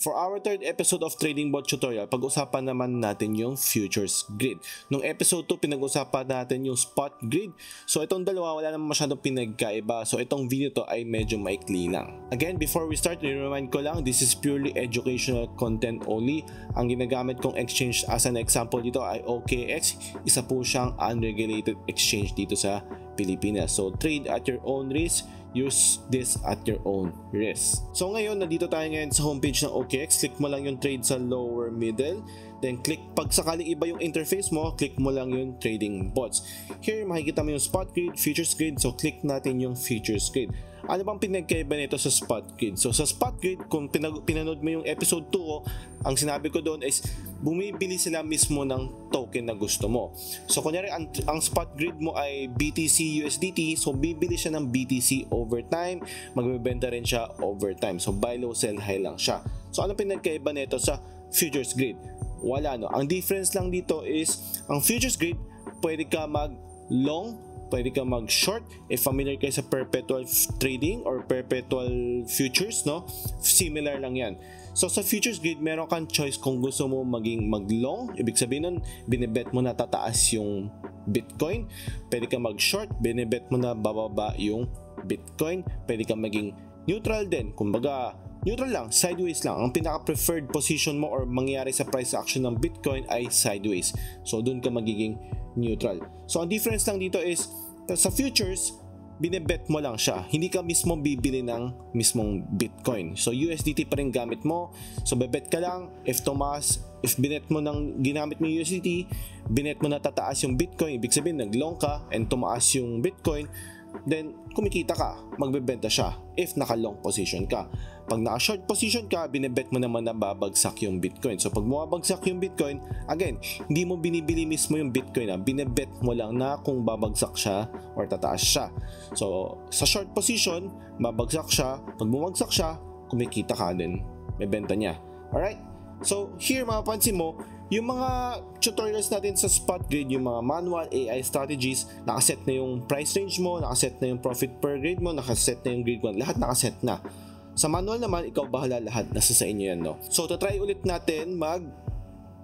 For our third episode of Trading Bot Tutorial, pag-usapan naman natin yung Futures Grid. Nung episode 2, pinag-usapan natin yung Spot Grid. So itong dalawa, wala naman masyadong pinagkaiba. So itong video to ay medyo maikli lang. Again, before we start, remind ko lang, this is purely educational content only. Ang ginagamit kong exchange as an example dito ay OKX. Isa po siyang unregulated exchange dito sa Pilipinas. So trade at your own risk. Use this at your own risk. So ngayon, nandito tayo ngayon sa homepage ng OKX. Click mo lang yung trade sa lower middle. Then click, pag sakaling iba yung interface mo, click mo lang yung trading bots. Here, makikita mo yung spot grid, futures grid. So click natin yung futures grid. Ano bang pinagkaiba nito sa spot grid? So sa spot grid, kung pinanood mo yung episode 2 ko, ang sinabi ko doon is bumibili sila mismo ng token na gusto mo. So kunyari ang spot grid mo ay BTC USDT, so bibili siya ng BTC over time, magbebenta rin siya over time. So buy low, sell high lang siya. So ano pinagkaiba nito sa futures grid? Wala, no. Ang difference lang dito is ang futures grid, pwede ka mag long, pwede ka mag-short. If familiar kayo sa perpetual trading or perpetual futures, no? Similar lang yan. So sa futures grid, meron kang choice kung gusto mo maging mag-long. Ibig sabihin nun, binibet mo na tataas yung Bitcoin. Pwede ka mag-short, binibet mo na bababa yung Bitcoin. Pwede ka maging neutral din. Kumbaga, neutral lang, sideways lang. Ang pinaka-preferred position mo or mangyari sa price action ng Bitcoin ay sideways. So doon ka magiging neutral. So ang difference lang dito is sa futures, binebet mo lang siya. Hindi ka mismo bibili ng mismong Bitcoin. So USDT pa rin gamit mo. So bebet ka lang. If tumaas, if binet mo ng ginamit mo USDT, binet mo na tataas yung Bitcoin, ibig sabihin nag-long ka and tumaas yung Bitcoin, then kumikita ka, magbebenta siya if naka-long position ka. Pag naka-short position ka, binebet mo naman na babagsak yung Bitcoin. So pag bumabagsak yung Bitcoin, again, hindi mo binibili mismo yung Bitcoin, binebet mo lang na kung babagsak siya or tataas siya. So sa short position, babagsak siya. Pag bumagsak siya, kumikita ka din, may benta niya. Alright? So here, mapapansin mo, yung mga tutorials natin sa spot grid, yung mga manual AI strategies, nakaset na yung price range mo, nakaset na yung profit per grade mo, nakaset na yung grade 1, lahat nakaset na. Sa manual naman, ikaw bahala, lahat nasa sa inyo yan, no? So to try ulit natin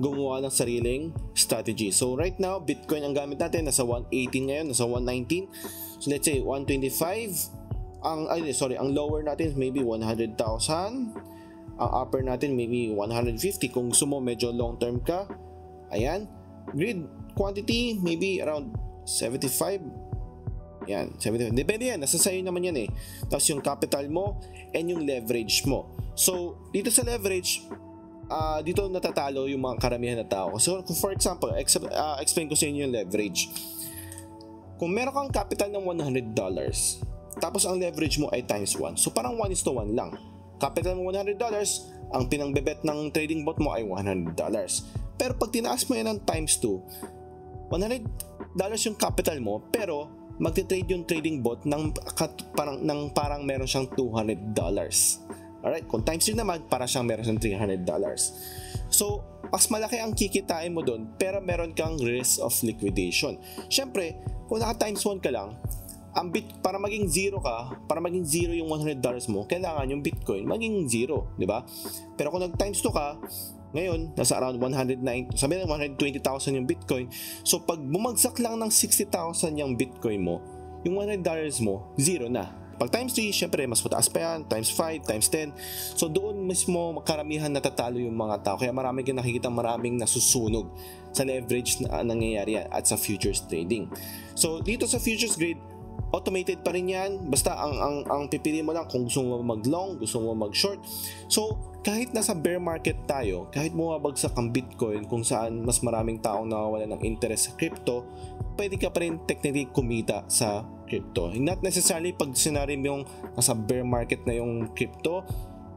gumawa ng sariling strategy. So right now, Bitcoin ang gamit natin, nasa 118 ngayon, nasa 119. So let's say 125. Ang lower natin maybe 100,000. Ang upper natin maybe 150 kung gusto mo medyo long term ka. Ayan. Grid quantity maybe around 75. Yan, 75. Depende yan, nasa sayo naman yan eh. Tapos yung capital mo and yung leverage mo. So dito sa leverage, dito natatalo yung mga karamihan na tao. So for example, explain ko sa inyo yung leverage. Kung meron kang capital ng $100, tapos ang leverage mo ay times 1, so parang 1:1 lang. Capital mo $100, ang pinangbebet ng trading bot mo ay $100. Pero pag tinaas mo yan ng times 2, $100 yung capital mo, pero magte-trade yung trading bot ng parang meron siyang $200. Alright, kung times 3 naman, parang siyang meron siyang $300. So, mas malaki ang kikitain mo doon, pero meron kang risk of liquidation. Syempre, kung naka times 1 ka lang, para maging zero yung $100 mo, kailangan yung Bitcoin maging zero, di ba? Pero kung nag times 2 ka, ngayon nasa around 109, sabi na 120,000 yung Bitcoin. So pag bumagsak lang ng 60,000 yung Bitcoin mo, yung $100 mo, zero na. Pag times 3, syempre mas mataas pa yan, times 5, times 10. So doon mismo karamihan natatalo yung mga tao. Kaya maraming nakikita, maraming nasusunog sa leverage na nangyayari yan at sa futures trading. So dito sa futures grid, automated pa rin yan. Basta ang pipili mo lang kung gusto mo mag-long, gusto mo mag-short. So kahit nasa bear market tayo, kahit bumabagsak ang Bitcoin kung saan mas maraming taong nawawalan ng interest sa crypto, pwede ka pa rin technically kumita sa crypto. Not necessarily pag scenario yung nasa bear market na yung crypto,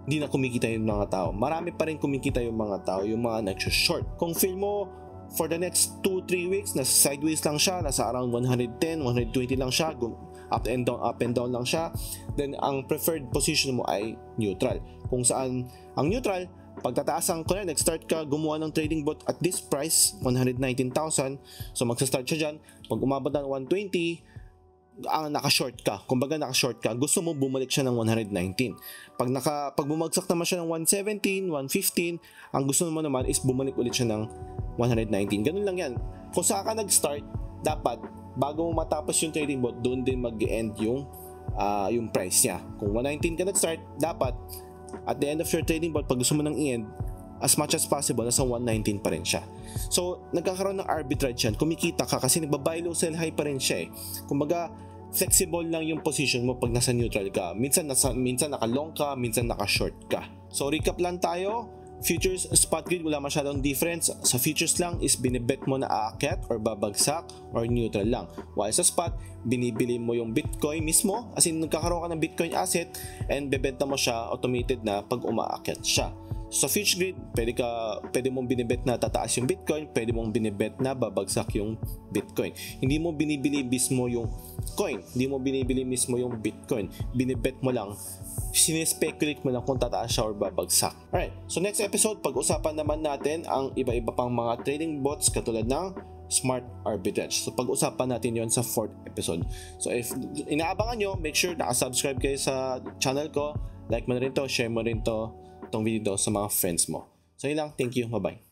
hindi na kumikita yung mga tao. Marami pa rin kumikita yung mga tao, yung mga nag-short. Kung feel mo for the next 2-3 weeks, nasa sideways lang siya, nasa around 110, 120 lang siya, up and down lang siya, then ang preferred position mo ay neutral. Kung saan ang neutral, pagtataas ang nag-start ka gumawa ng trading bot at this price, 119,000, so magsa-start siya dyan. Pag umabot ng 120, naka-short ka. Kumbaga naka-short ka, gusto mo bumalik siya ng 119. Pag bumagsak naman siya ng 117, 115, ang gusto mo naman is bumalik ulit siya ng 119. Ganun lang yan. Kung saan ka nag-start, dapat bago mo matapos yung trading bot, doon din mag-end yung price niya. Kung 119 ka nag-start, dapat at the end of your trading bot, pag gusto mo nang i-end, as much as possible, nasa 119 pa rin siya. So, nagkakaroon ng arbitrage yan. Kumikita ka kasi nagbabuy low, sell high pa rin siya eh. Kumbaga, flexible lang yung position mo pag nasa neutral ka. Minsan naka-long ka, minsan naka-short ka. So, recap lang tayo. Futures, spot grid, wala masyadong difference. Sa futures lang is binibet mo na aakyat or babagsak or neutral lang. While sa spot, binibili mo yung Bitcoin mismo, as in nagkakaroon ka ng Bitcoin asset and bebenta mo siya automated na pag umaakyat siya. Sa future grid, pwede mong binibet na tataas yung Bitcoin, pwede mong binibet na babagsak yung Bitcoin. Hindi mo binibili mismo yung coin, hindi mo binibili mismo yung Bitcoin. Binibet mo lang, sinespeculate mo lang kung tataas siya or babagsak. Alright, so next episode, pag-usapan naman natin ang iba-iba pang mga trading bots katulad ng smart arbitrage. So pag-usapan natin yon sa 4th episode. So if inaabangan nyo, make sure nakasubscribe kayo sa channel ko, like mo na rin to, share mo rin to, itong video sa mga friends mo. So yun lang, thank you, bye bye.